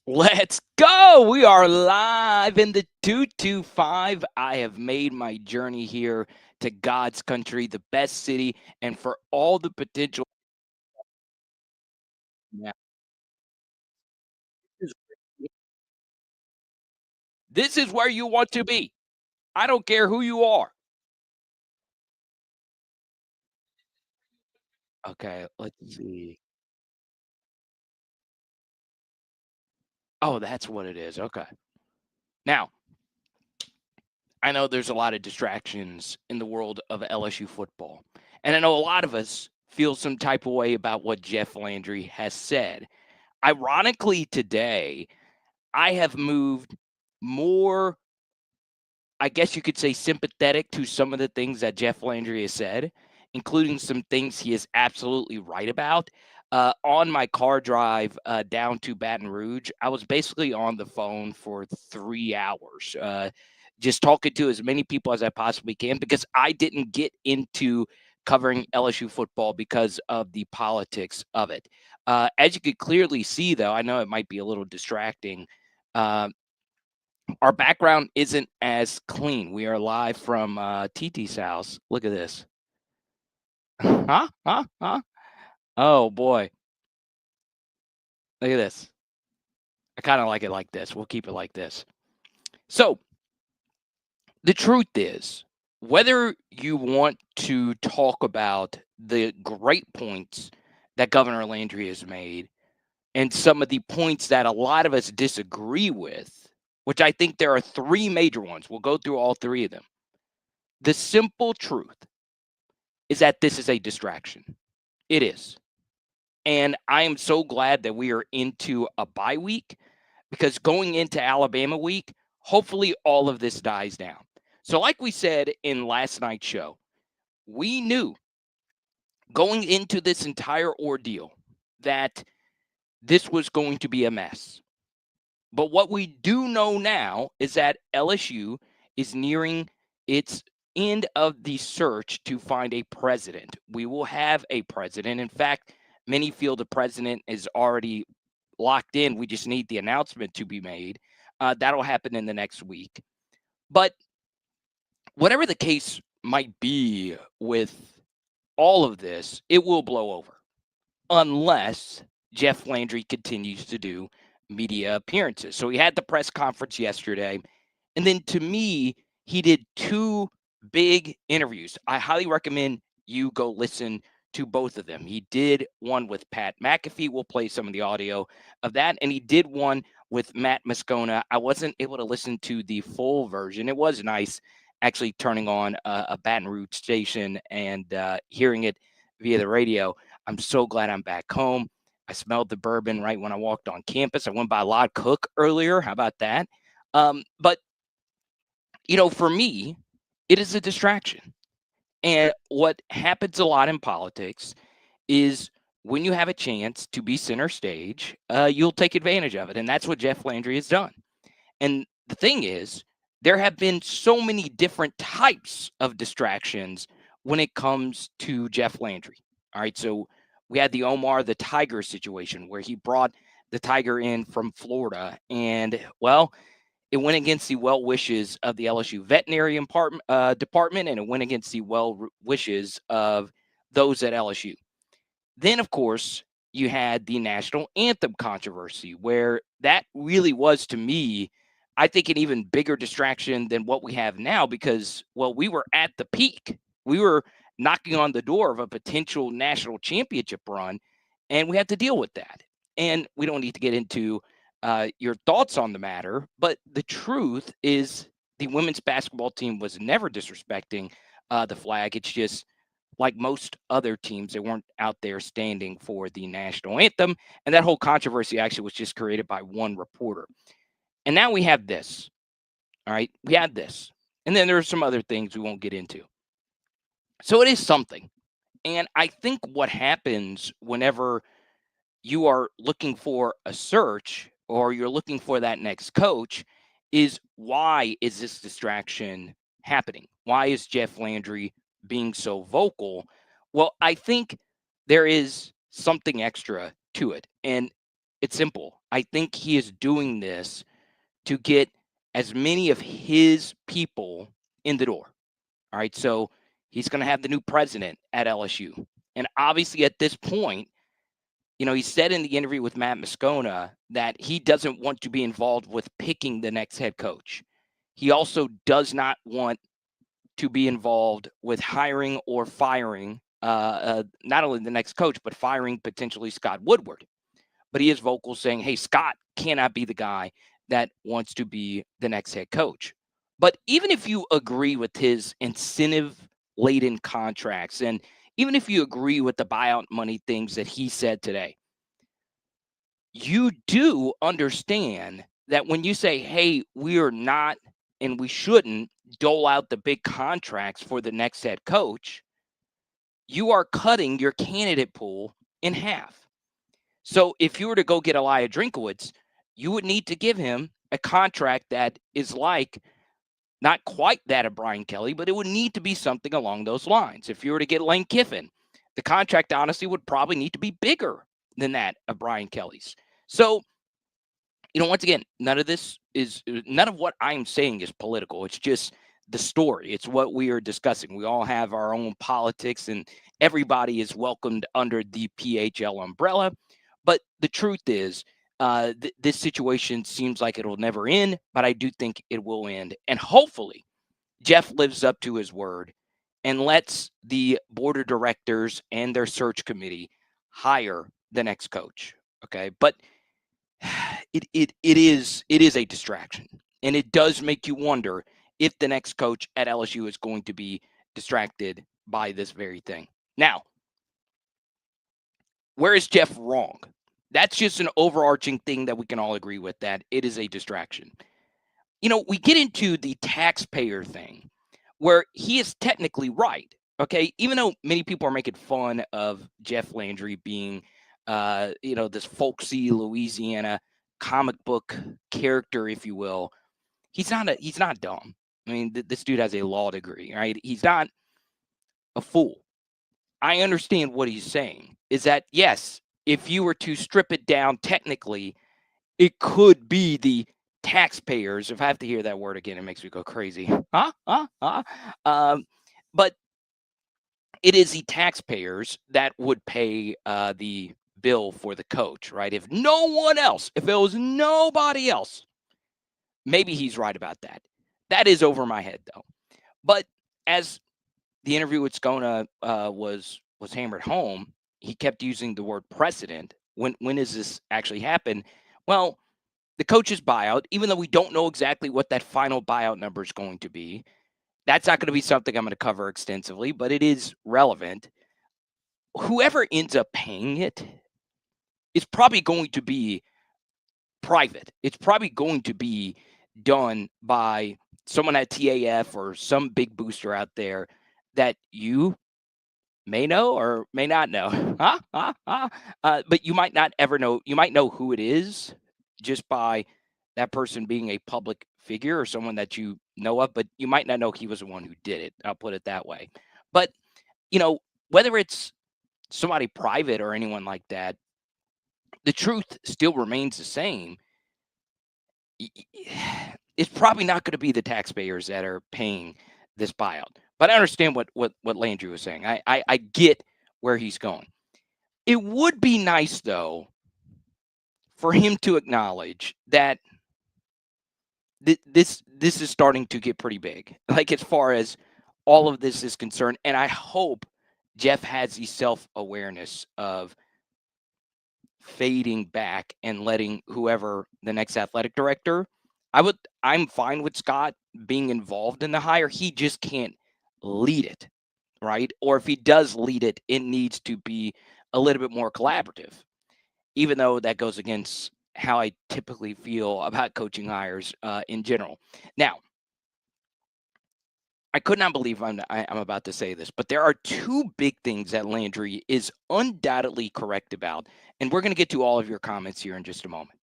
Let's go. We are live in the 225. I have made my journey here to God's country, the best city, and for all the potential. Now, This is this is where you want to be. I don't care who you are. Okay, let's see. Oh, that's what it is. Okay. Now, I know there's a lot of distractions in the world of LSU football. And I know a lot of us feel some type of way about what Jeff Landry has said. Ironically, today, I have moved more, I guess you could say, sympathetic to some of the things that Jeff Landry has said, including some things he is absolutely right about. On my car drive down to Baton Rouge, I was basically on the phone for 3 hours, just talking to as many people as I possibly can because I didn't get into covering LSU football because of the politics of it. As you could clearly see, though, I know it might be a little distracting. Uh, our background isn't as clean. We are live from TT's house. Look at this. Huh? Huh? Huh? Oh boy. Look at this. I kind of like it like this. We'll keep it like this. So the truth is, whether you want to talk about the great points that Governor Landry has made and some of the points that a lot of us disagree with, which I think there are three major ones. We'll go through all three of them. The simple truth is that this is a distraction. It is. And I am so glad that we are into a bye week because going into Alabama week, hopefully all of this dies down. So, like we said in last night's show, we knew going into this entire ordeal that this was going to be a mess. But what we do know now is that LSU is nearing its end of the search to find a president. We will have a president. In fact, many feel the president is already locked in. We just need the announcement to be made. That'll happen in the next week. But whatever the case might be with all of this, it will blow over unless Jeff Landry continues to do media appearances. So he had the press conference yesterday. And then to me, he did two big interviews. I highly recommend you go listen to both of them. He did one with Pat McAfee. We'll play some of the audio of that. And he did one with Matt Moscona. I wasn't able to listen to the full version. It was nice actually turning on a Baton Rouge station and hearing it via the radio. I'm so glad I'm back home. I smelled the bourbon right when I walked on campus. I went by Lod Cook earlier. How about that? But for me, it is a distraction. And what happens a lot in politics is when you have a chance to be center stage, you'll take advantage of it. And that's what Jeff Landry has done. And the thing is, there have been so many different types of distractions when it comes to Jeff Landry. All right. So we had the Omar the Tiger situation where he brought the Tiger in from Florida. And, well, it went against the well wishes of the LSU veterinary department, and it went against the well wishes of those at LSU. Then, of course, you had the national anthem controversy, where that really was, to me, I think, an even bigger distraction than what we have now because, well, we were at the peak. We were knocking on the door of a potential national championship run, and we had to deal with that. And we don't need to get into your thoughts on the matter, but the truth is the women's basketball team was never disrespecting the flag. It's just like most other teams, they weren't out there standing for the national anthem. And that whole controversy actually was just created by one reporter. And now we have this. All right. We had this. And then there are some other things we won't get into. So it is something. And I think what happens whenever you are looking for a search or you're looking for that next coach is why is this distraction happening? Why is Jeff Landry being so vocal? Well, I think there is something extra to it. And It's simple. I think he is doing this to get as many of his people in the door. All right. So he's going to have the new president at LSU. And obviously, at this point, he said in the interview with Matt Moscona that he doesn't want to be involved with picking the next head coach. He also does not want to be involved with hiring or firing not only the next coach, but firing potentially Scott Woodward. But he is vocal saying, hey, Scott cannot be the guy that wants to be the next head coach. But even if you agree with his incentive laden contracts, and even if you agree with the buyout money things that he said today, you do understand that when you say, hey, we are not and we shouldn't dole out the big contracts for the next head coach, you are cutting your candidate pool in half. So if you were to go get Elijah Drinkowitz, you would need to give him a contract that is like not quite that of Brian Kelly, but it would need to be something along those lines. If you were to get Lane Kiffin, the contract honestly would probably need to be bigger than that of Brian Kelly's. So, once again, none of what I'm saying is political. It's just the story. It's what we are discussing. We all have our own politics, and everybody is welcomed under the PHL umbrella. But the truth is, this situation seems like it'll never end, but I do think it will end. And hopefully, Jeff lives up to his word and lets the board of directors and their search committee hire the next coach. Okay. But it is a distraction, and it does make you wonder if the next coach at LSU is going to be distracted by this very thing. Now, where is Jeff wrong? That's just an overarching thing that we can all agree with, that it is a distraction. We get into the taxpayer thing where he is technically right. Okay. Even though many people are making fun of Jeff Landry being, this folksy Louisiana comic book character, if you will, he's not dumb. I mean, this dude has a law degree, right? He's not a fool. I understand what he's saying is that, yes, if you were to strip it down technically, it could be the taxpayers. If I have to hear that word again, it makes me go crazy. But it is the taxpayers that would pay the bill for the coach, right? If no one else, if it was nobody else, maybe he's right about that. That is over my head, though. But as the interview with Scona was hammered home, he kept using the word precedent. When does this actually happen? Well, the coach's buyout, even though we don't know exactly what that final buyout number is going to be, that's not going to be something I'm going to cover extensively, but it is relevant. Whoever ends up paying it is probably going to be private. It's probably going to be done by someone at TAF or some big booster out there that you may know or may not know. But you might not ever know. You might know who it is just by that person being a public figure or someone that you know of, but you might not know he was the one who did it. I'll put it that way. But, whether it's somebody private or anyone like that, the truth still remains the same. It's probably not going to be the taxpayers that are paying this buyout. But I understand what Landry was saying. I get where he's going. It would be nice, though, for him to acknowledge that this is starting to get pretty big, like as far as all of this is concerned. And I hope Jeff has the self-awareness of fading back and letting whoever the next athletic director. I'm fine with Scott being involved in the hire. He just can't lead it, right? Or if he does lead it, it needs to be a little bit more collaborative, even though that goes against how I typically feel about coaching hires in general. Now, I could not believe I'm about to say this, but there are two big things that Landry is undoubtedly correct about, and we're going to get to all of your comments here in just a moment.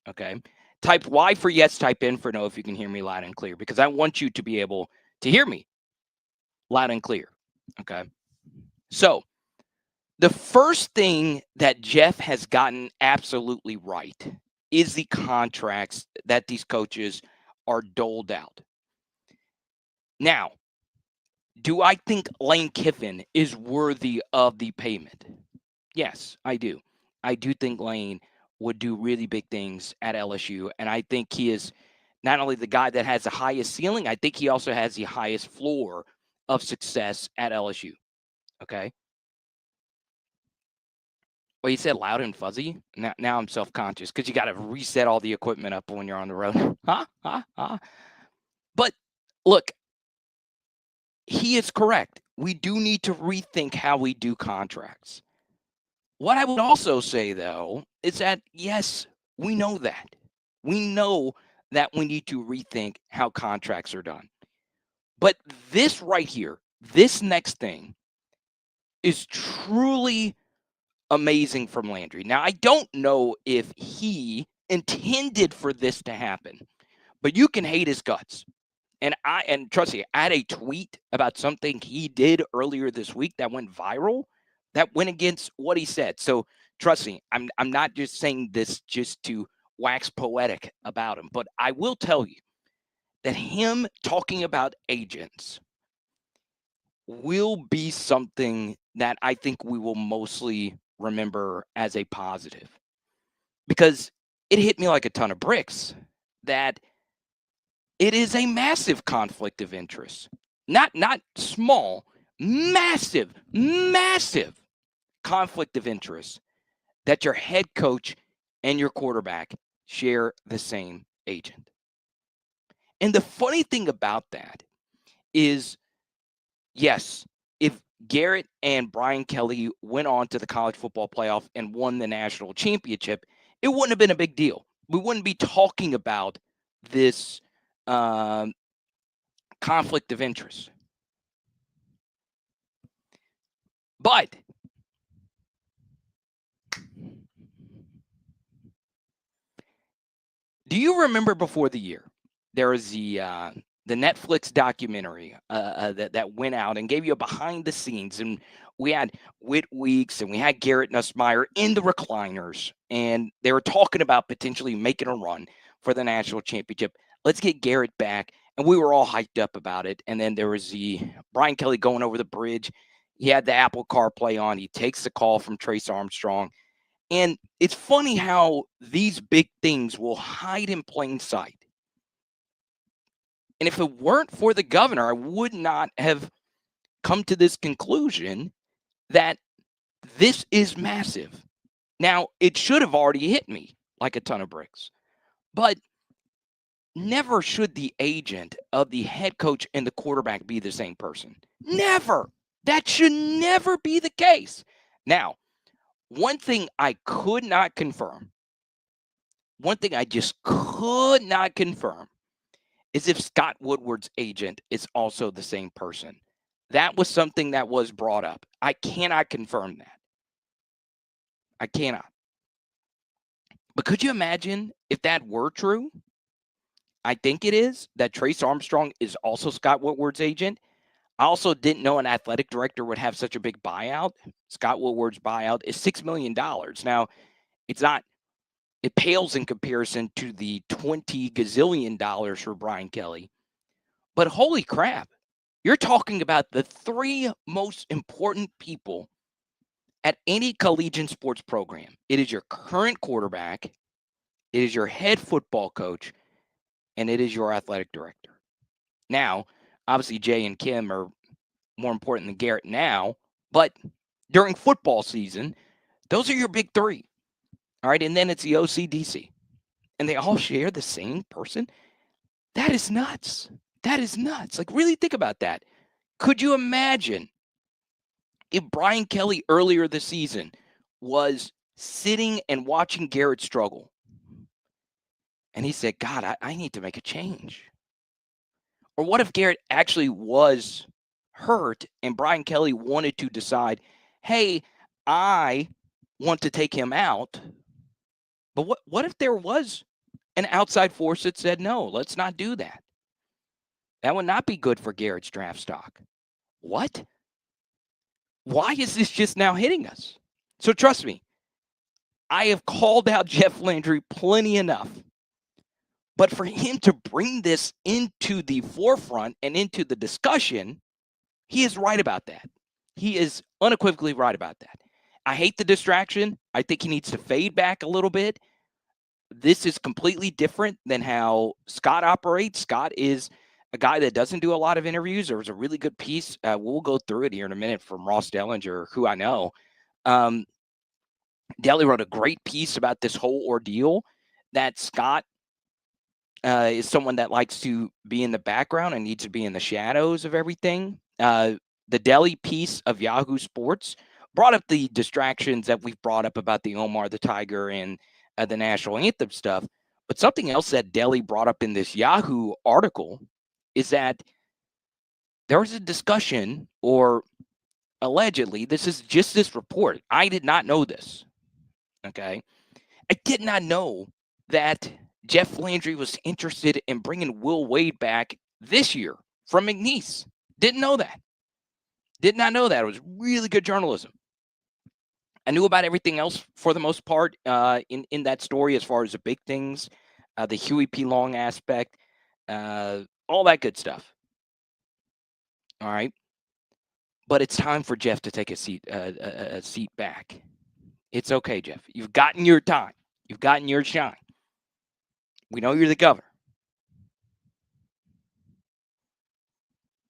Okay, type Y for yes, type N for no if you can hear me loud and clear, because I want you to be able to hear me loud and clear. Okay, so The first thing that Jeff has gotten absolutely right is the contracts that these coaches are doled out. Now, do I think Lane Kiffin is worthy of the payment? Yes, I do. I do think Lane would do really big things at LSU, and I think he is not only the guy that has the highest ceiling, I think he also has the highest floor of success at LSU. Okay. Well, you said loud and fuzzy. Now I'm self-conscious because you got to reset all the equipment up when you're on the road. But look, he is correct. We do need to rethink how we do contracts. What I would also say, though, is that, yes, we know that. We know that we need to rethink how contracts are done. But this right here, this next thing is truly amazing from Landry. Now, I don't know if he intended for this to happen, but you can hate his guts. And trust me, I had a tweet about something he did earlier this week that went viral that went against what he said. So trust me, I'm not just saying this just to wax poetic about him, but I will tell you that him talking about agents will be something that I think we will mostly remember as a positive, because it hit me like a ton of bricks that it is a massive conflict of interest. Not small, massive, massive conflict of interest that your head coach and your quarterback share the same agent. And the funny thing about that is, yes, if Garrett and Brian Kelly went on to the college football playoff and won the national championship, it wouldn't have been a big deal. We wouldn't be talking about this conflict of interest. But do you remember before the year, there was the Netflix documentary that went out and gave you a behind the scenes, and we had Whit Weeks and we had Garrett Nussmeier in the recliners, and they were talking about potentially making a run for the national championship. Let's get Garrett back, and we were all hyped up about it. And then there was the Brian Kelly going over the bridge. He had the Apple CarPlay on. He takes the call from Trace Armstrong. And it's funny how these big things will hide in plain sight. And if it weren't for the governor, I would not have come to this conclusion that this is massive. Now, it should have already hit me like a ton of bricks, but never should the agent of the head coach and the quarterback be the same person. Never. That should never be the case. Now, one thing I could not confirm, one thing I just could not confirm is if Scott Woodward's agent is also the same person. That was something that was brought up. I cannot confirm that. I cannot. But could you imagine if that were true? I think it is, that Trace Armstrong is also Scott Woodward's agent. I also didn't know an athletic director would have such a big buyout. Scott Woodward's buyout is $6 million. Now, it's not, it pales in comparison to the $20 gazillion for Brian Kelly. But holy crap, you're talking about the three most important people at any collegiate sports program. It is your current quarterback, it is your head football coach, and it is your athletic director. Now, obviously, Jay and Kim are more important than Garrett now, but during football season, those are your big three. All right. And then it's the OCDC. And they all share the same person. That is nuts. That is nuts. Like, really think about that. Could you imagine if Brian Kelly earlier this season was sitting and watching Garrett struggle, and he said, God, I need to make a change? Or what if Garrett actually was hurt and Brian Kelly wanted to decide, hey, I want to take him out. But what if there was an outside force that said, no, let's not do that? That would not be good for Garrett's draft stock. What? Why is this just now hitting us? So trust me, I have called out Jeff Landry plenty enough. But for him to bring this into the forefront and into the discussion, he is right about that. He is unequivocally right about that. I hate the distraction. I think he needs to fade back a little bit. This is completely different than how Scott operates. Scott is a guy that doesn't do a lot of interviews. There was a really good piece. We'll go through it here in a minute from Ross Dellinger, who I know. Delly wrote a great piece about this whole ordeal, that Scott is someone that likes to be in the background and needs to be in the shadows of everything. The Delhi piece of Yahoo Sports brought up the distractions that we've brought up about the Omar the Tiger and the national anthem stuff. But something else that Delhi brought up in this Yahoo article is that there was a discussion, or allegedly, this is just this report. I did not know this. Okay. I did not know that Jeff Landry was interested in bringing Will Wade back this year from McNeese. Didn't know that. Did not know that. It was really good journalism. I knew about everything else for the most part in that story, as far as the big things, the Huey P. Long aspect, all that good stuff. All right. But it's time for Jeff to take a seat back. It's okay, Jeff. You've gotten your time. You've gotten your shine. We know you're the governor.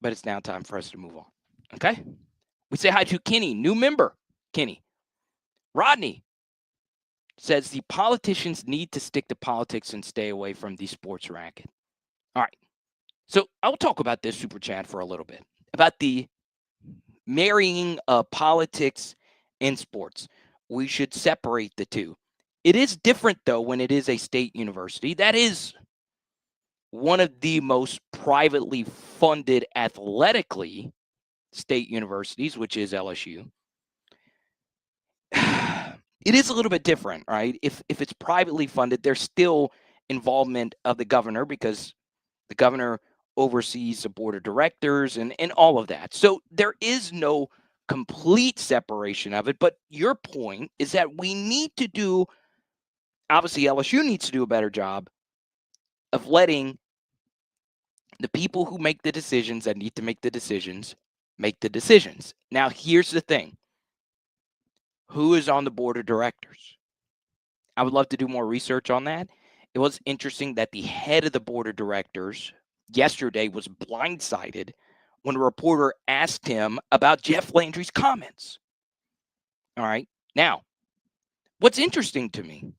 But it's now time for us to move on. Okay? We say hi to Kenny, new member. Kenny. Rodney says the politicians need to stick to politics and stay away from the sports racket. All right. So I'll talk about this super chat for a little bit, about the marrying of politics and sports. We should separate the two. It is different, though, when it is a state university. That is one of the most privately funded athletically state universities, which is LSU. It is a little bit different, right? If it's privately funded, there's still involvement of the governor, because the governor oversees the board of directors and all of that. So there is no complete separation of it. But your point is that we need to do, obviously LSU needs to do a better job of letting the people who make the decisions that need to make the decisions make the decisions. Now, here's the thing. Who is on the board of directors? I would love to do more research on that. It was interesting that the head of the board of directors yesterday was blindsided when a reporter asked him about Jeff Landry's comments. All right. Now, what's interesting to me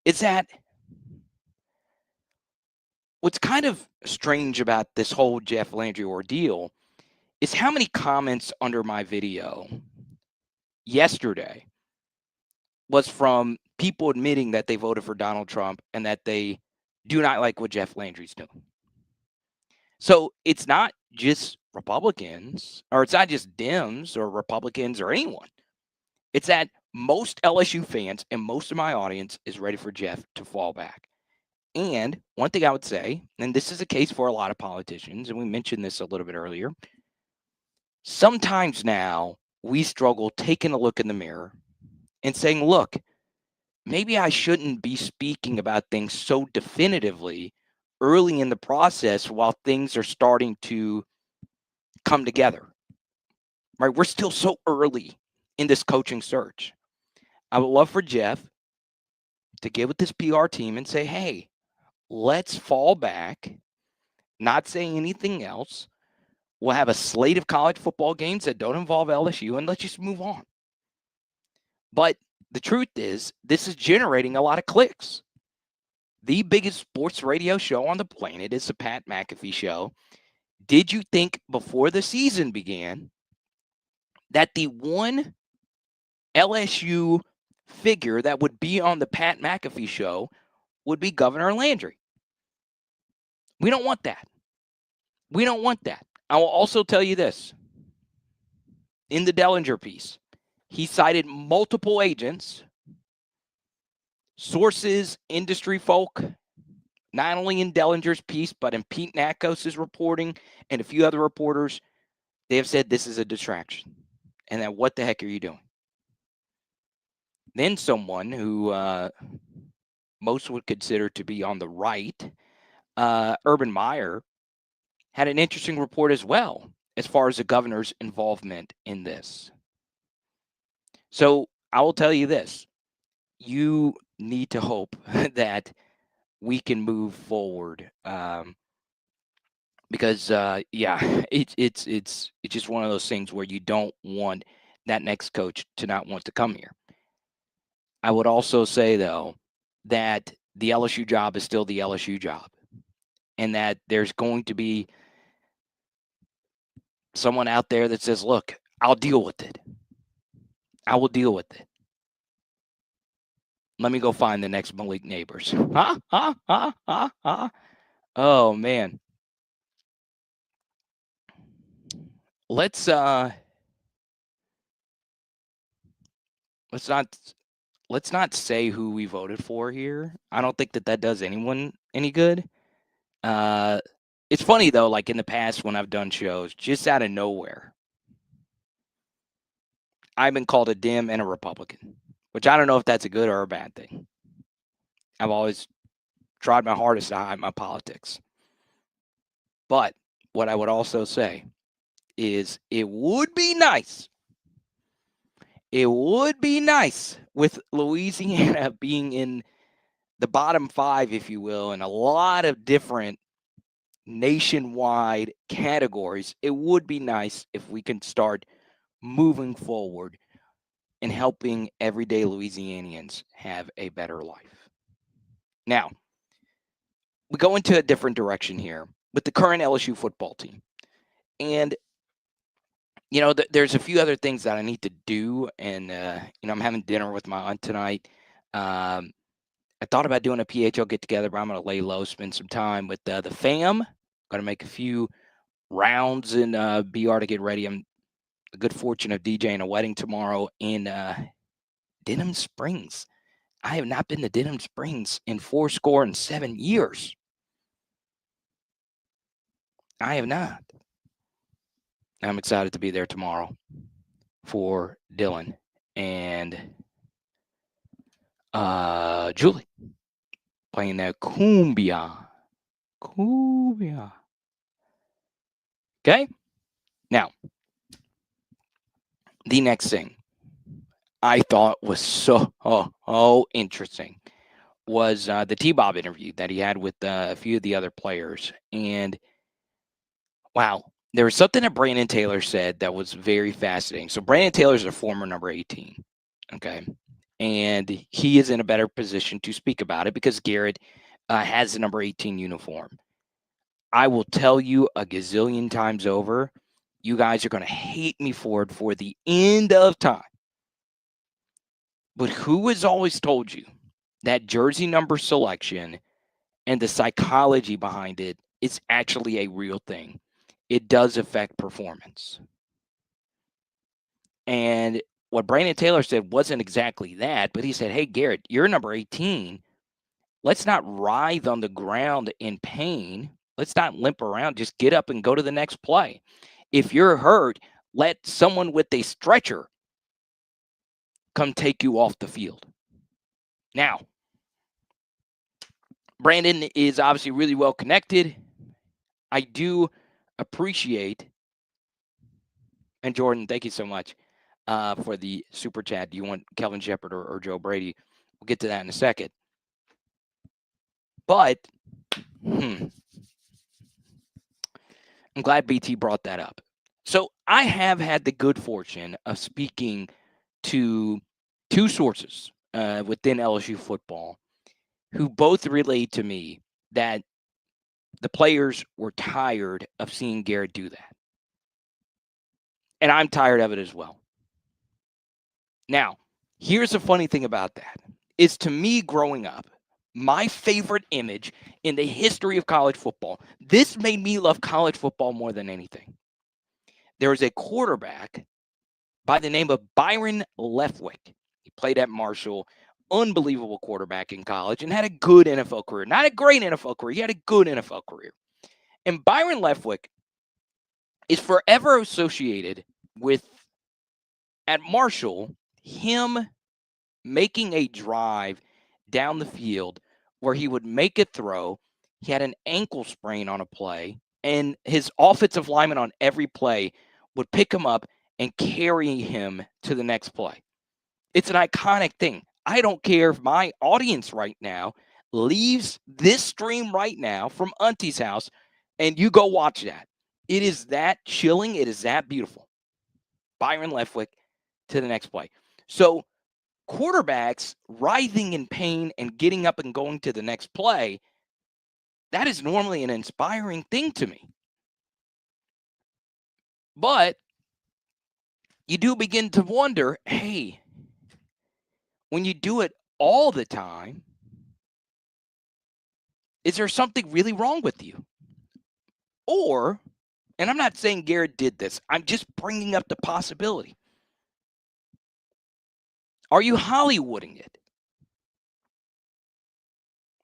is that what's kind of strange about this whole Jeff Landry ordeal is how many comments under my video yesterday was from people admitting that they voted for Donald Trump and that they do not like what Jeff Landry's doing. So it's not just Republicans, or it's not just Dems or Republicans or anyone. It's that most LSU fans and most of my audience is ready for Jeff to fall back. And one thing I would say, and this is a case for a lot of politicians, and we mentioned this a little bit earlier, sometimes now we struggle taking a look in the mirror and saying, look, maybe I shouldn't be speaking about things so definitively early in the process while things are starting to come together. Right? We're still so early in this coaching search. I would love for Jeff to get with this PR team and say, hey, let's fall back, not saying anything else. We'll have a slate of college football games that don't involve LSU, and let's just move on. But the truth is, this is generating a lot of clicks. The biggest sports radio show on the planet is the Pat McAfee Show. Did you think before the season began that the one LSU figure that would be on the Pat McAfee Show would be Governor Landry? We don't want that. We don't want that. I will also tell you this. In the Dellinger piece, he cited multiple agents, sources, industry folk, not only in Dellinger's piece, but in Pete Nakos' reporting and a few other reporters. They have said this is a distraction. And then what the heck are you doing? Then someone who most would consider to be on the right, Urban Meyer, had an interesting report as well as far as the governor's involvement in this. So I will tell you this. You need to hope that we can move forward because yeah, it's just one of those things where you don't want that next coach to not want to come here. I would also say though that the LSU job is still the LSU job, and that there's going to be someone out there that says, "Look, I'll deal with it. I will deal with it. Let me go find the next Malik Neighbors." Huh? Huh? Huh? Huh? Huh? Oh man. Let's let's not let's not say who we voted for here. I don't think that does anyone any good. Uh, it's funny though, like in the past when I've done shows, just out of nowhere, I've been called a Dem and a Republican, which I don't know if that's a good or a bad thing. I've always tried my hardest to hide my politics. But what I would also say is it would be nice. It would be nice with Louisiana being in the bottom 5, if you will, in a lot of different nationwide categories. It would be nice if we can start moving forward and helping everyday Louisianians have a better life. Now, we go into a different direction here with the current LSU football team. And, there's a few other things that I need to do. And, I'm having dinner with my aunt tonight. I thought about doing a PHL get together, but I'm going to lay low, spend some time with the fam. Going to make a few rounds in BR to get ready. I'm the good fortune of DJing a wedding tomorrow in Denham Springs. I have not been to Denham Springs in 7 years. I have not. I'm excited to be there tomorrow for Dylan and Julie playing that cumbia. Cumbia. Okay? Now, the next thing I thought was so interesting was the T-Bob interview that he had with a few of the other players. And wow, there was something that Brandon Taylor said that was very fascinating. So Brandon Taylor is a former number 18, okay? And he is in a better position to speak about it because Garrett has the number 18 uniform. I will tell you a gazillion times over, you guys are going to hate me for it for the end of time. But who has always told you that jersey number selection and the psychology behind it is actually a real thing? It does affect performance. And what Brandon Taylor said wasn't exactly that, but he said, "Hey, Garrett, you're number 18. Let's not writhe on the ground in pain. Let's not limp around. Just get up and go to the next play. If you're hurt, let someone with a stretcher come take you off the field." Now, Brandon is obviously really well connected. I do appreciate, and Jordan, thank you so much for the super chat. Do you want Kelvin Shepard or Joe Brady? We'll get to that in a second. But I'm glad BT brought that up. So I have had the good fortune of speaking to two sources within LSU football who both relayed to me that the players were tired of seeing Garrett do that. And I'm tired of it as well. Now, here's the funny thing about that is, to me growing up, my favorite image in the history of college football, this made me love college football more than anything. There was a quarterback by the name of Byron Leftwich. He played at Marshall, unbelievable quarterback in college, and had a good NFL career. Not a great NFL career, he had a good NFL career. And Byron Leftwich is forever associated with At Marshall, him making a drive down the field where he would make a throw, he had an ankle sprain on a play, and his offensive lineman on every play would pick him up and carry him to the next play. It's an iconic thing. I don't care if my audience right now leaves this stream right now from Auntie's house and you go watch that. It is that chilling. It is that beautiful. Byron Leftwich to the next play. So quarterbacks writhing in pain and getting up and going to the next play, that is normally an inspiring thing to me. But you do begin to wonder, hey, when you do it all the time, is there something really wrong with you? Or, and I'm not saying Garrett did this, I'm just bringing up the possibility. Are you Hollywooding it?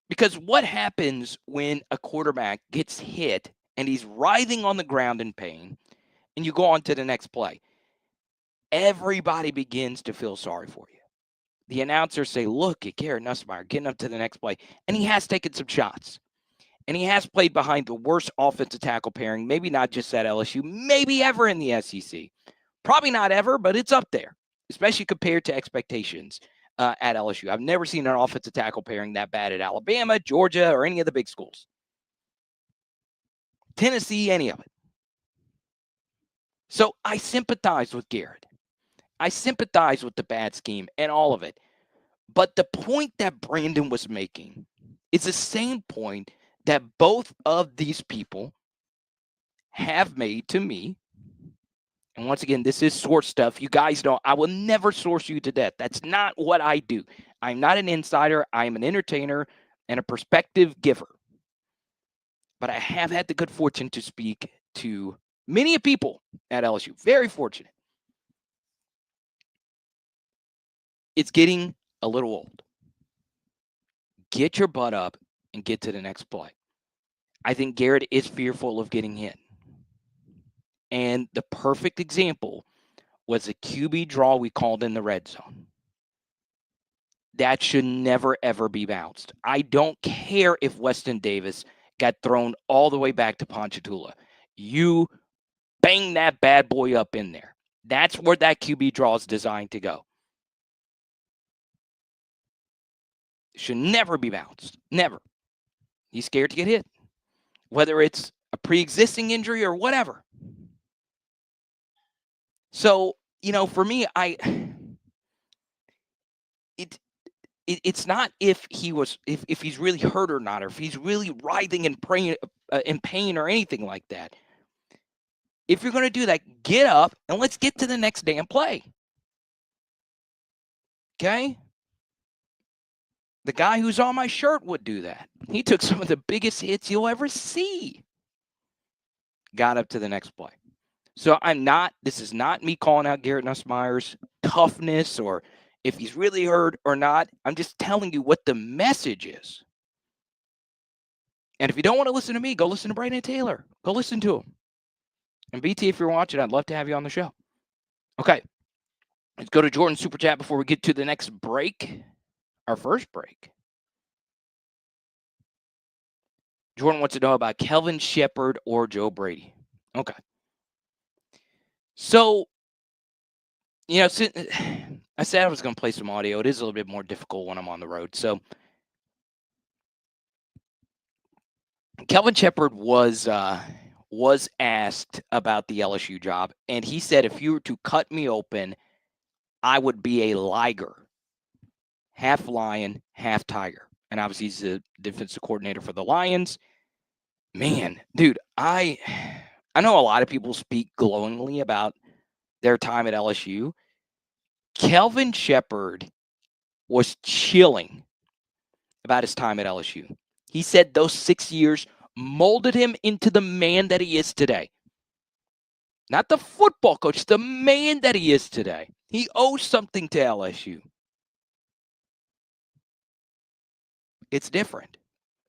Because what happens when a quarterback gets hit and he's writhing on the ground in pain and you go on to the next play? Everybody begins to feel sorry for you. The announcers say, look at Garrett Nussmeier getting up to the next play. And he has taken some shots. And he has played behind the worst offensive tackle pairing, maybe not just at LSU, maybe ever in the SEC. Probably not ever, but it's up there, especially compared to expectations at LSU. I've never seen an offensive tackle pairing that bad at Alabama, Georgia, or any of the big schools. Tennessee, any of it. So I sympathize with Garrett. I sympathize with the bad scheme and all of it. But the point that Brandon was making is the same point that both of these people have made to me. And once again, this is source stuff. You guys know I will never source you to death. That's not what I do. I'm not an insider. I am an entertainer and a perspective giver. But I have had the good fortune to speak to many people at LSU. Very fortunate. It's getting a little old. Get your butt up and get to the next play. I think Garrett is fearful of getting hit. And the perfect example was a QB draw we called in the red zone. That should never, ever be bounced. I don't care if Weston Davis got thrown all the way back to Ponchatoula. You bang that bad boy up in there. That's where that QB draw is designed to go. It should never be bounced. Never. He's scared to get hit, whether it's a pre-existing injury or whatever. So, for me, it's not if he's really hurt or not, or if he's really writhing and praying in pain or anything like that. If you're going to do that, get up and let's get to the next damn play. Okay? The guy who's on my shirt would do that. He took some of the biggest hits you'll ever see. Got up to the next play. So this is not me calling out Garrett Nussmeier's toughness or if he's really hurt or not. I'm just telling you what the message is. And if you don't want to listen to me, go listen to Brandon Taylor. Go listen to him. And BT, if you're watching, I'd love to have you on the show. Okay. Let's go to Jordan's Super Chat before we get to the next break. Our first break. Jordan wants to know about Kelvin Shepherd or Joe Brady. Okay. So, I said I was going to play some audio. It is a little bit more difficult when I'm on the road. So, Kelvin Shepherd was asked about the LSU job, and he said, if you were to cut me open, I would be a liger. Half lion, half tiger. And obviously, he's the defensive coordinator for the Lions. Man, dude, I know a lot of people speak glowingly about their time at LSU. Kelvin Shepherd was chilling about his time at LSU. He said those 6 years molded him into the man that he is today. Not the football coach, the man that he is today. He owes something to LSU. It's different.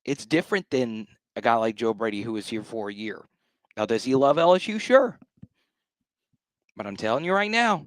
It's different than a guy like Joe Brady who was here for a year. Now, does he love LSU? Sure. But I'm telling you right now,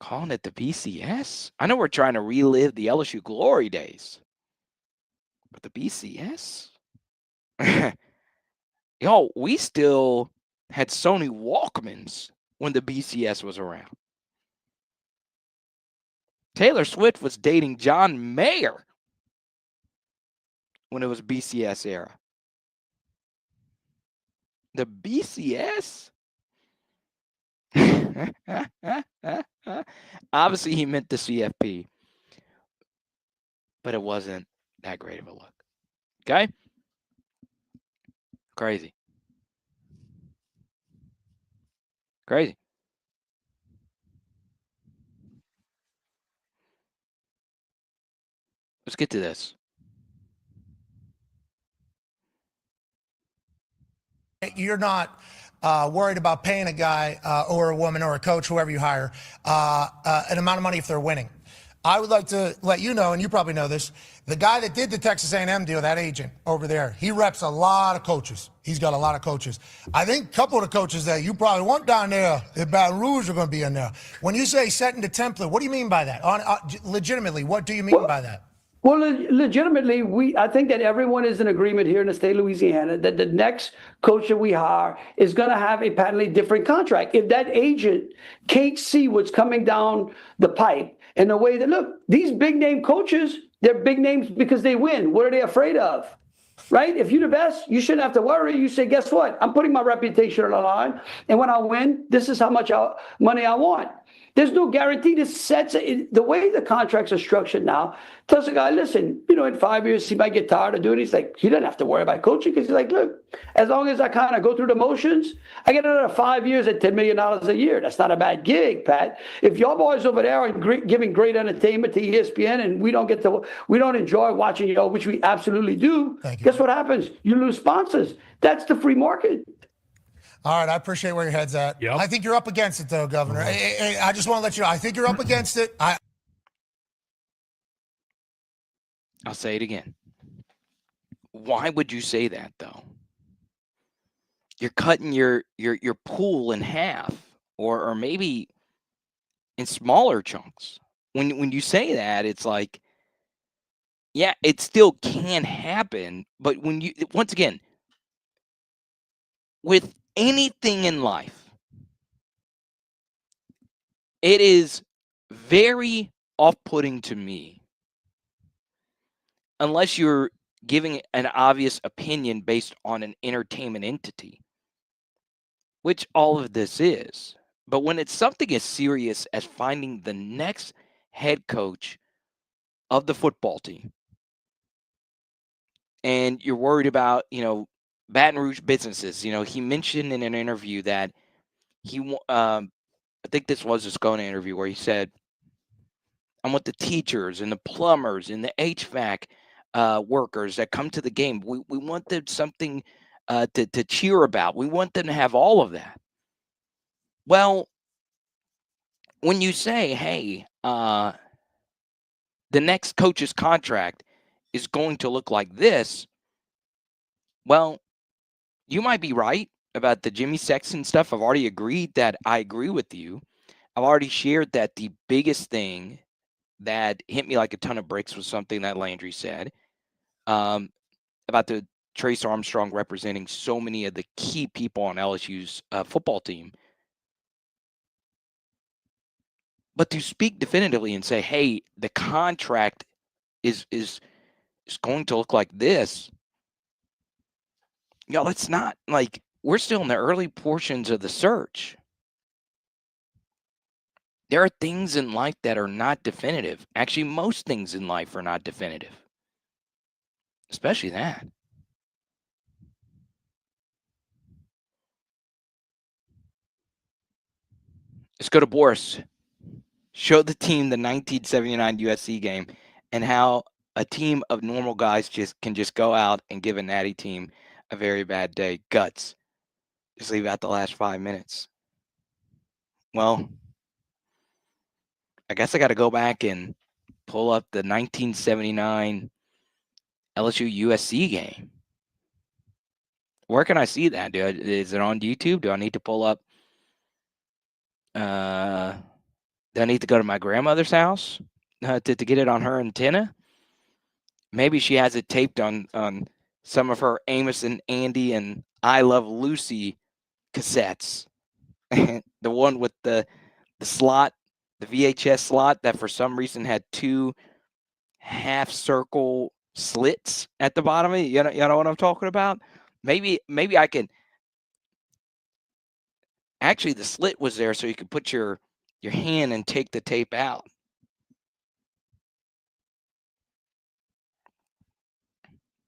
Calling it the BCS? I know we're trying to relive the LSU glory days. But the BCS? Yo, we still had Sony Walkmans when the BCS was around. Taylor Swift was dating John Mayer when it was BCS era. The BCS? Obviously, he meant the CFP, but it wasn't that great of a look. Okay? Crazy. Crazy. Let's get to this. You're not worried about paying a guy or a woman or a coach, whoever you hire, an amount of money if they're winning. I would like to let you know, and you probably know this, the guy that did the Texas A&M deal, that agent over there, he reps a lot of coaches. He's got a lot of coaches. I think a couple of the coaches that you probably want down there in Baton Rouge are going to be in there. When you say setting the template, what do you mean by that? Legitimately, what do you mean by that? Well, legitimately, I think that everyone is in agreement here in the state of Louisiana that the next coach that we hire is going to have a patently different contract. If that agent can't see what's coming down the pipe in the way that, look, these big name coaches, they're big names because they win. What are they afraid of? Right? If you're the best, you shouldn't have to worry. You say, guess what? I'm putting my reputation on the line. And when I win, this is how much money I want. There's no guarantee. This sets it, the way the contracts are structured now. Tells the guy, listen, in 5 years he might get tired of doing it. He's like, he doesn't have to worry about coaching because he's like, look, as long as I kind of go through the motions, I get another 5 years at $10 million a year. That's not a bad gig, Pat. If y'all boys over there are giving great entertainment to ESPN and we don't enjoy watching y'all, which we absolutely do. Guess what happens? You lose sponsors. That's the free market. All right, I appreciate where your head's at. Yep. I think you're up against it, though, Governor. I just want to let you know, I think you're up against it. I'll say it again. Why would you say that, though? You're cutting your pool in half, or maybe in smaller chunks. When you say that, it's like, yeah, it still can happen, but once again, with anything in life, it is very off-putting to me unless you're giving an obvious opinion based on an entertainment entity, which all of this is. But when it's something as serious as finding the next head coach of the football team, and you're worried about, Baton Rouge businesses, he mentioned in an interview that I think this was a Scone interview where he said, I want the teachers and the plumbers and the HVAC workers that come to the game. We want them something to cheer about. We want them to have all of that. Well, when you say, hey, the next coach's contract is going to look like this, well, you might be right about the Jimmy Sexton stuff. I've already agreed that I agree with you. I've already shared that the biggest thing that hit me like a ton of bricks was something that Landry said about the Trace Armstrong representing so many of the key people on LSU's football team. But to speak definitively and say, hey, the contract is going to look like this, it's not like we're still in the early portions of the search. There are things in life that are not definitive. Actually, most things in life are not definitive, especially that. Let's go to Boris. Show the team the 1979 USC game and how a team of normal guys can just go out and give a natty team a very bad day. Guts. Just leave out the last 5 minutes. Well, I guess I got to go back and pull up the 1979 LSU USC game. Where can I see that, dude? Is it on YouTube? Do I need to pull up Do I need to go to my grandmother's house to get it on her antenna? Maybe she has it taped on some of her Amos and Andy and I Love Lucy cassettes. The one with the slot, the VHS slot that for some reason had two half circle slits at the bottom of it. You know what I'm talking about? Maybe I can actually the slit was there so you could put your hand and take the tape out.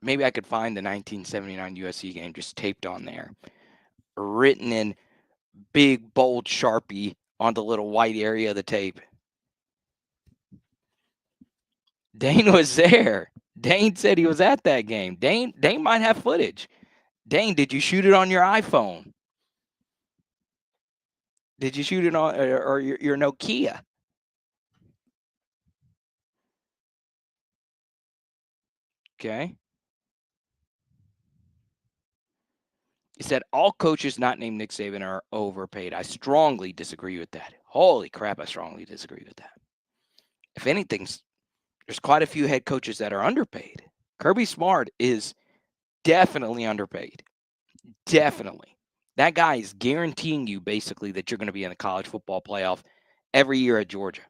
Maybe I could find the 1979 USC game just taped on there, written in big bold Sharpie on the little white area of the tape. Dane was there. Dane said he was at that game. Dane might have footage. Dane, did you shoot it on your iPhone? Did you shoot it on or your Nokia? Okay. He said all coaches not named Nick Saban are overpaid. I strongly disagree with that. Holy crap, I strongly disagree with that. If anything, there's quite a few head coaches that are underpaid. Kirby Smart is definitely underpaid. Definitely. That guy is guaranteeing you basically that you're going to be in the college football playoff every year at Georgia.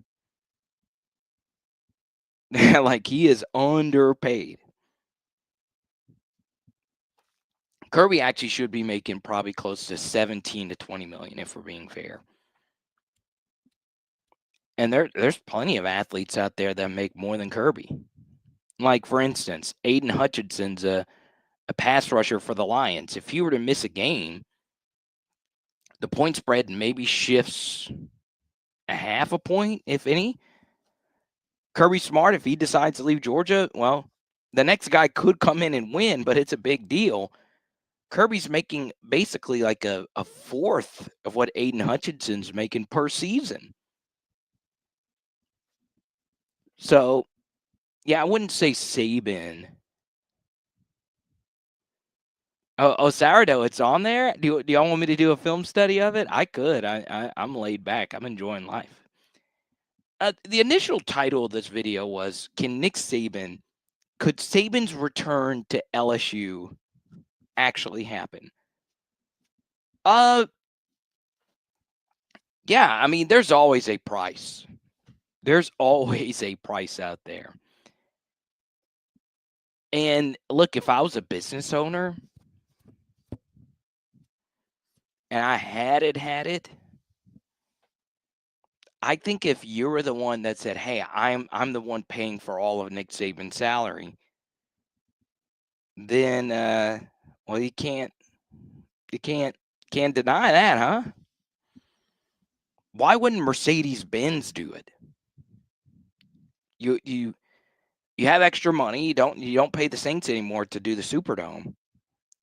Like he is underpaid. Kirby actually should be making probably close to 17 to 20 million if we're being fair. And there's plenty of athletes out there that make more than Kirby. Like for instance, Aiden Hutchinson's a pass rusher for the Lions. If he were to miss a game, the point spread maybe shifts a half a point, if any. Kirby Smart, if he decides to leave Georgia, well, the next guy could come in and win, but it's a big deal. Kirby's making basically like a fourth of what Aiden Hutchinson's making per season. So, yeah, I wouldn't say Saban. Oh, sourdough, it's on there? Do y'all want me to do a film study of it? I could. I'm laid back. I'm enjoying life. The initial title of this video was, could Saban's return to LSU actually happen? Yeah, I mean, there's always a price. There's always a price out there. And look, if I was a business owner and I had it, I think if you were the one that said, "Hey, I'm the one paying for all of Nick Saban's salary," then well, you can't deny that, huh? Why wouldn't Mercedes-Benz do it? You have extra money. You don't pay the Saints anymore to do the Superdome.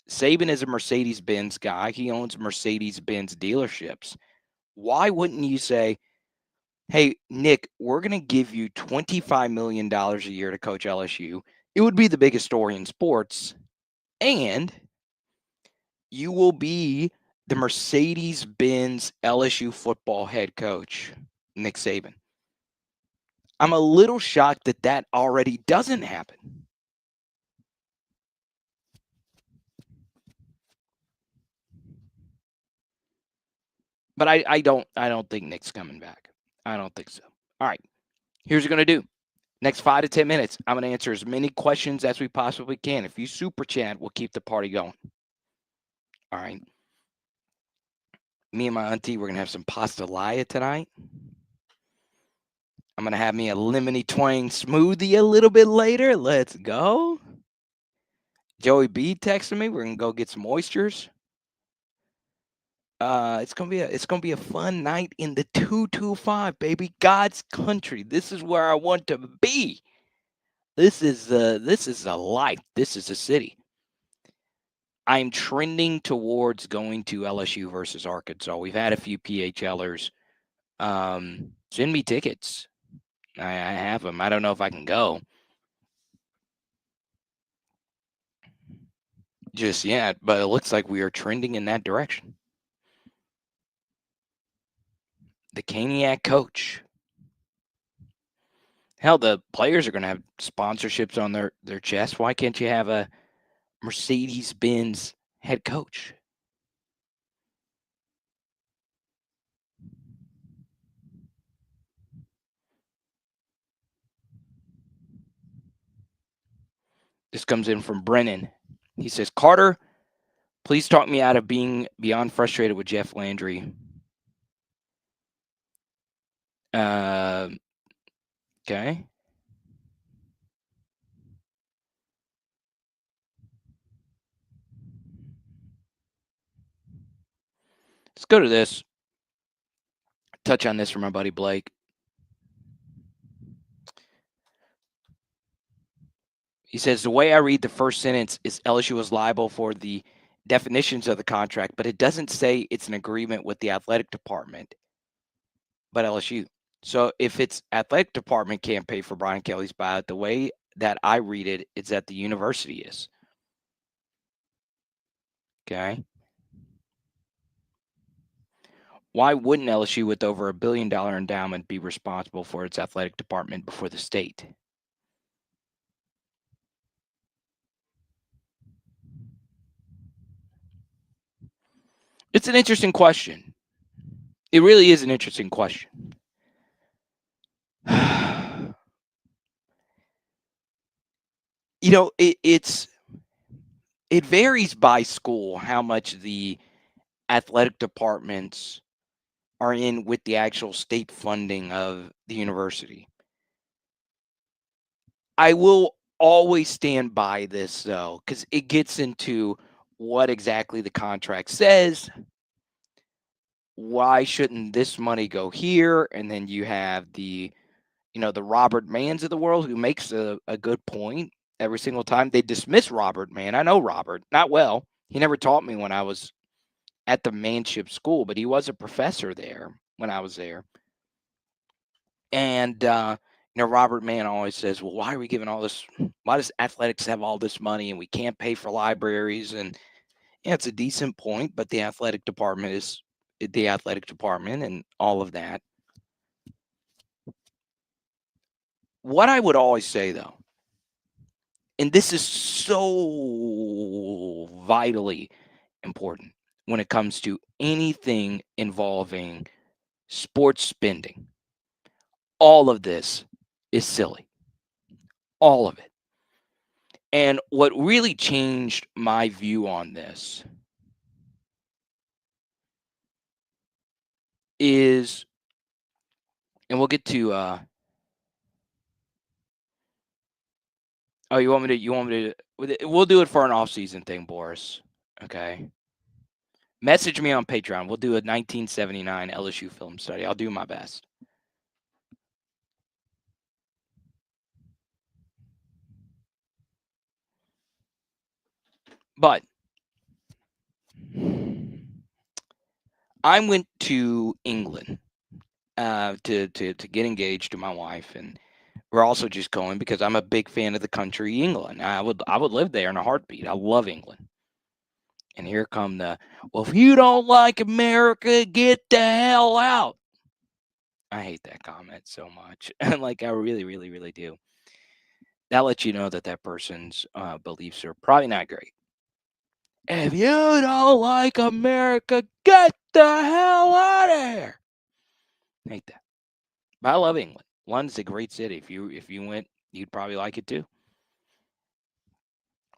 Saban is a Mercedes-Benz guy. He owns Mercedes-Benz dealerships. Why wouldn't you say, "Hey, Nick, we're going to give you $25 million a year to coach LSU. It would be the biggest story in sports. And you will be the Mercedes-Benz LSU football head coach, Nick Saban." I'm a little shocked that already doesn't happen. But I don't think Nick's coming back. I don't think so. All right. Here's what we're going to do. Next 5 to 10 minutes, I'm going to answer as many questions as we possibly can. If you super chat, we'll keep the party going. All right. Me and my auntie, we're going to have some pastelaia tonight. I'm going to have me a lemony twang smoothie a little bit later. Let's go. Joey B texted me. We're going to go get some oysters. It's gonna be a fun night in the 225, baby. God's country. This is where I want to be. This is a life. This is a city. I'm trending towards going to LSU versus Arkansas. We've had a few PHLers send me tickets. I have them. I don't know if I can go just yet, but it looks like we are trending in that direction. The Caniac coach. Hell, the players are going to have sponsorships on their chest. Why can't you have a Mercedes-Benz head coach? This comes in from Brennan. He says, Carter, please talk me out of being beyond frustrated with Jeff Landry. Okay. Let's go to this. Touch on this from my buddy Blake. He says, the way I read the first sentence is LSU was liable for the definitions of the contract, but it doesn't say it's an agreement with the athletic department, but LSU. So if it's athletic department can't pay for Brian Kelly's buyout, the way that I read it is that the university is. Okay. Why wouldn't LSU, with over $1 billion endowment, be responsible for its athletic department before the state? It's an interesting question. It really is an interesting question. You know, it varies by school how much the athletic departments are in with the actual state funding of the university. I will always stand by this, though, because it gets into what exactly the contract says. Why shouldn't this money go here? And then you have the Robert Manns of the world who makes a good point every single time. They dismiss Robert Mann. I know Robert, not well. He never taught me when I was at the Manship School, but he was a professor there when I was there. And, Robert Mann always says, well, why are we giving all this? Why does athletics have all this money and we can't pay for libraries? And yeah, it's a decent point, but the athletic department is the athletic department and all of that. What I would always say, though, and this is so vitally important when it comes to anything involving sports spending, all of this is silly. All of it. And what really changed my view on this is, and we'll get to oh, you want me to we'll do it for an off-season thing, Boris. Okay. Message me on Patreon. We'll do a 1979 LSU film study. I'll do my best. But I went to England to get engaged to my wife, and we're also just going because I'm a big fan of the country England. I would live there in a heartbeat. I love England. And here come well, if you don't like America, get the hell out. I hate that comment so much. Like, I really, really, really do. That lets you know that that person's beliefs are probably not great. If you don't like America, get the hell out of here. I hate that. But I love England. London's a great city. If you went, you'd probably like it too.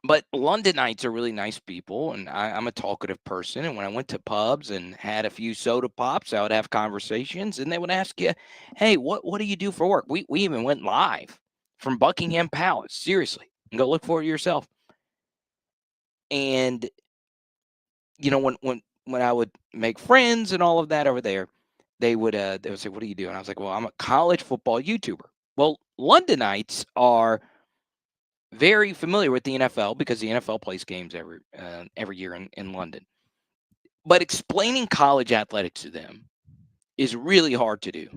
But Londonites are really nice people, and I'm a talkative person. And when I went to pubs and had a few soda pops, I would have conversations, and they would ask you, "Hey, what do you do for work?" We even went live from Buckingham Palace. Seriously, and go look for it yourself. And when I would make friends and all of that over there, they would say, "What do you do?" And I was like, "Well, I'm a college football YouTuber." Well, Londonites are very familiar with the NFL because the NFL plays games every year in London. But explaining college athletics to them is really hard to do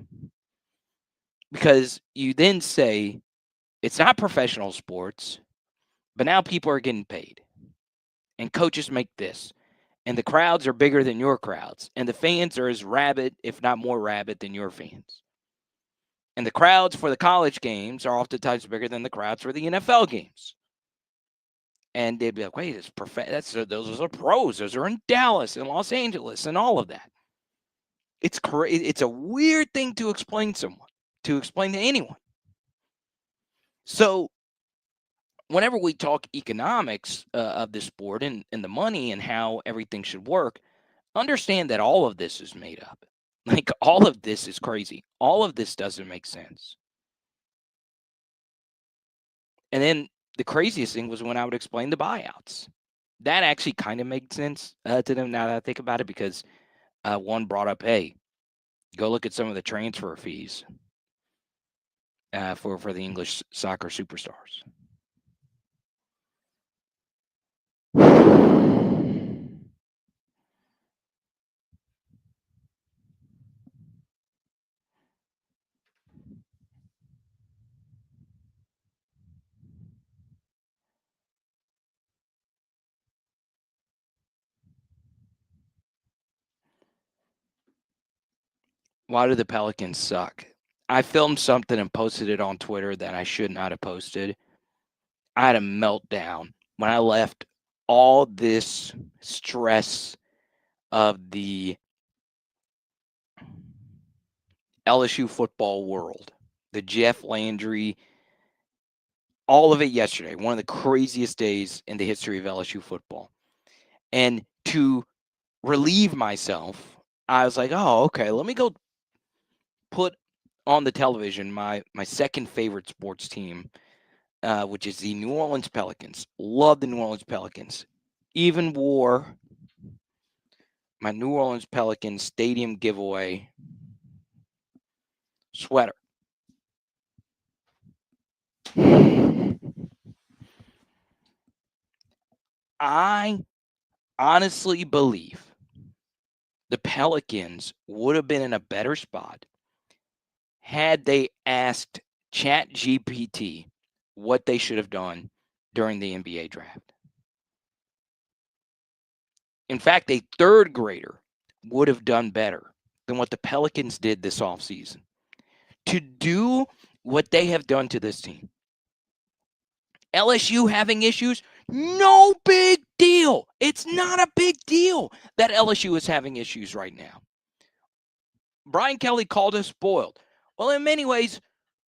because you then say it's not professional sports, but now people are getting paid and coaches make this and the crowds are bigger than your crowds and the fans are as rabid, if not more rabid than your fans. And the crowds for the college games are oftentimes bigger than the crowds for the NFL games. And they'd be like, wait, it's those are pros. Those are in Dallas and Los Angeles and all of that. It's a weird thing to explain to anyone. So whenever we talk economics of the sport and the money and how everything should work, understand that all of this is made up. Like, all of this is crazy. All of this doesn't make sense. And then the craziest thing was when I would explain the buyouts. That actually kind of made sense to them now that I think about it, because one brought up, hey, go look at some of the transfer fees for the English soccer superstars. Why do the Pelicans suck? I filmed something and posted it on Twitter that I should not have posted. I had a meltdown when I left all this stress of the LSU football world, the Jeff Landry, all of it yesterday, one of the craziest days in the history of LSU football. And to relieve myself, I was like, oh, okay, let me go put on the television my second favorite sports team, which is the New Orleans Pelicans. Love the New Orleans Pelicans. Even wore my New Orleans Pelicans stadium giveaway sweater. I honestly believe the Pelicans would have been in a better spot had they asked ChatGPT what they should have done during the NBA draft. In fact, a third grader would have done better than what the Pelicans did this offseason. To do what they have done to this team. LSU having issues, no big deal. It's not a big deal that LSU is having issues right now. Brian Kelly called us spoiled. Well, in many ways,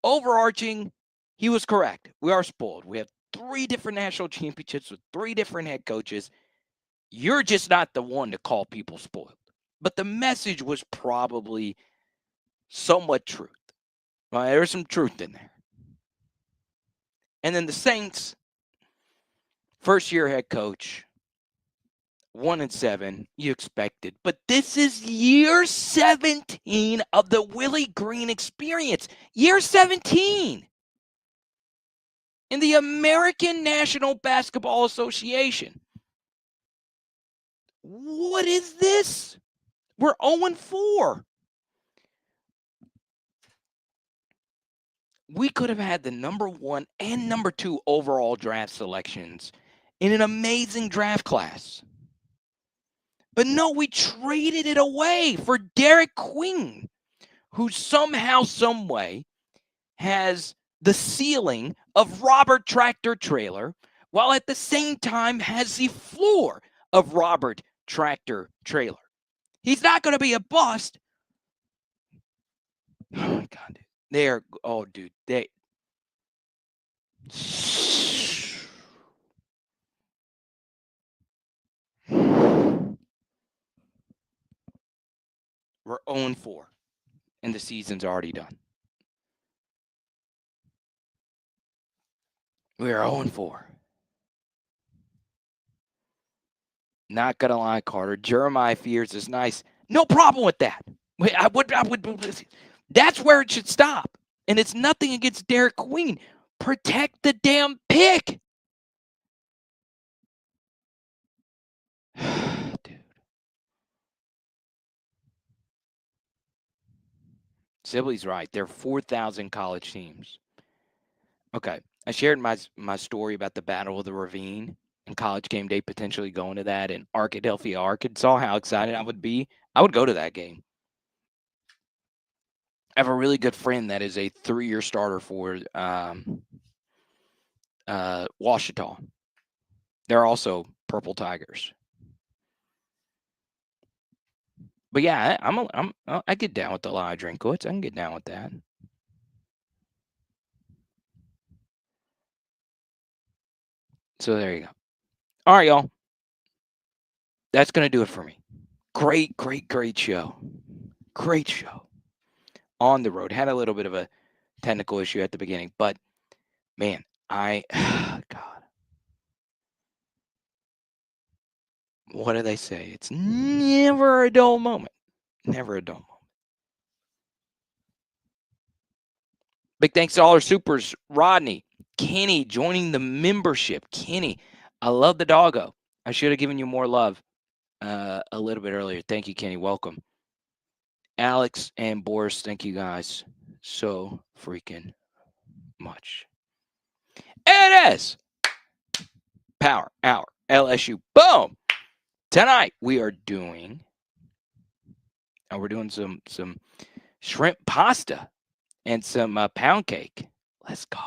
overarching, he was correct. We are spoiled. We have 3 different national championships with 3 different head coaches. You're just not the one to call people spoiled. But the message was probably somewhat truth. Well, there's some truth in there. And then the Saints, first-year head coach, 1-7, you expected. But this is year 17 of the Willie Green experience. Year 17 in the American National Basketball Association. What is this? We're 0-4. We could have had the number 1 and number 2 overall draft selections in an amazing draft class. But no, we traded it away for Derek Queen, who somehow, someway has the ceiling of Robert Tractor Trailer, while at the same time has the floor of Robert Tractor Trailer. He's not going to be a bust. Oh, my God. Dude. We're 0-4, and the season's already done. We're 0-4. Not gonna lie, Carter. Jeremiah Fears is nice. No problem with that. I would. That's where it should stop. And it's nothing against Derek Queen. Protect the damn pick. Dude. Sibley's right. There are 4,000 college teams. Okay. I shared my story about the Battle of the Ravine and College Game Day potentially going to that in Arkadelphia, Arkansas, how excited I would be. I would go to that game. I have a really good friend that is a 3-year starter for Washita. They're also Purple Tigers. But yeah, I get down with the Elijah Drinkowitz. I can get down with that. So there you go. All right, y'all. That's going to do it for me. Great show. Great show. On the road. Had a little bit of a technical issue at the beginning, but man, God. What do they say? It's never a dull moment. Never a dull moment. Big thanks to all our supers. Rodney, Kenny joining the membership. Kenny, I love the doggo. I should have given you more love a little bit earlier. Thank you, Kenny. Welcome. Alex and Boris, thank you guys so freaking much. It is Power Hour LSU. Boom. Tonight we're doing some shrimp pasta and some pound cake. Let's go.